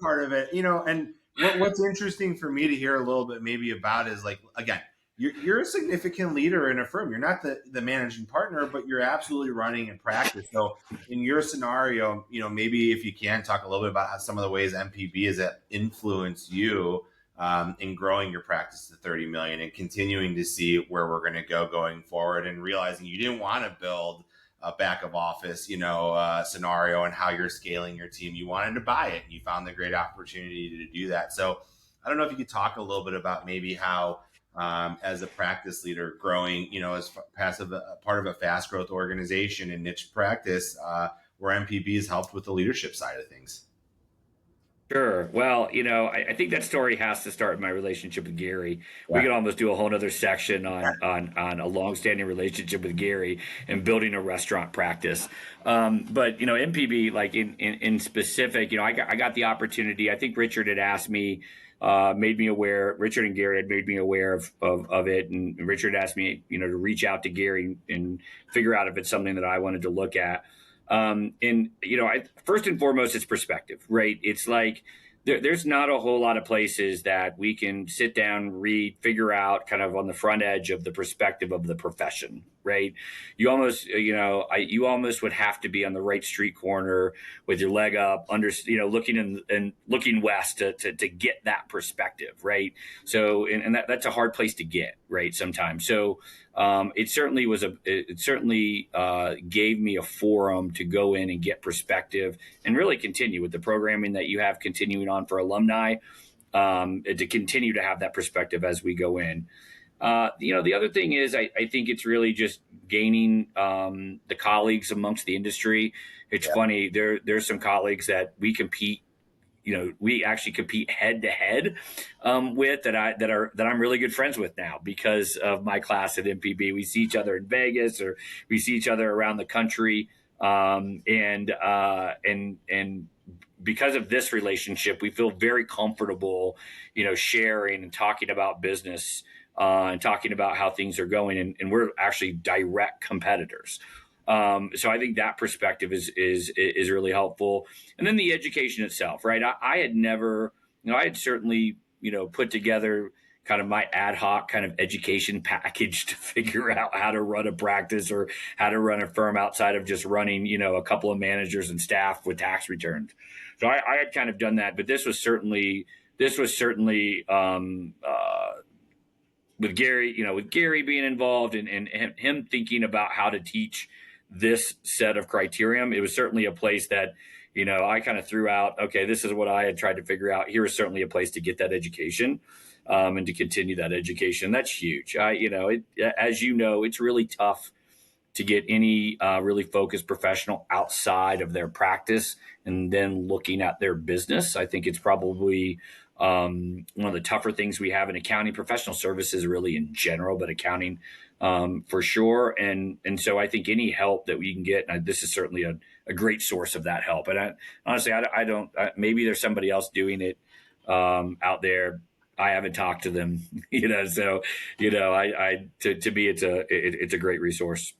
part of it, and what's interesting for me to hear a little bit maybe about is like, again, you're a significant leader in a firm. You're not the managing partner, but you're absolutely running in practice. So in your scenario, maybe if you can talk a little bit about how some of the ways MPB has influenced you in growing your practice to 30 million and continuing to see where we're going to go going forward, and realizing you didn't want to build a back of office, scenario and how you're scaling your team. You wanted to buy it, and you found the great opportunity to do that. So I don't know if you could talk a little bit about maybe how, as a practice leader growing, as passive part of a fast growth organization and niche practice, where MPB has helped with the leadership side of things. Sure. Well, I think that story has to start with my relationship with Gary. We Yeah. could almost do a whole other section on a longstanding relationship with Gary and building a restaurant practice. But MPB, like in specific, I got the opportunity. I think Richard had asked me, made me aware. Richard and Gary had made me aware of it, and Richard asked me, to reach out to Gary and figure out if it's something that I wanted to look at. And first and foremost, it's perspective, right? It's like there's not a whole lot of places that we can sit down, read, figure out kind of on the front edge of the perspective of the profession, right? You almost, you almost would have to be on the right street corner with your leg up, looking and looking west to get that perspective, right? So, and that's a hard place to get, right? Sometimes. So, it certainly gave me a forum to go in and get perspective and really continue with the programming that you have continuing on for alumni, to continue to have that perspective as we go in. The other thing is, I think it's really just gaining the colleagues amongst the industry. It's funny, there's some colleagues that we actually compete head to head with that I'm really good friends with now because of my class at MPB. We see each other in Vegas, or we see each other around the country, and because of this relationship, we feel very comfortable, sharing and talking about business, and talking about how things are going, and we're actually direct competitors. So I think that perspective is really helpful. And then the education itself, right? I had never, I had certainly, put together kind of my ad hoc kind of education package to figure out how to run a practice or how to run a firm outside of just running, a couple of managers and staff with tax returns. So I had kind of done that, but this was certainly with Gary being involved and him thinking about how to teach this set of criterion. It was certainly a place that, I kind of threw out, okay, this is what I had tried to figure out. Here is certainly a place to get that education, and to continue that education. That's huge. As you know, it's really tough to get any really focused professional outside of their practice and then looking at their business. I think it's probably one of the tougher things we have in accounting. Professional services really in general, but accounting for sure. And so I think any help that we can get, and this is certainly a great source of that help. And honestly, I don't. Maybe there's somebody else doing it out there. I haven't talked to them, So to me, it's a great resource.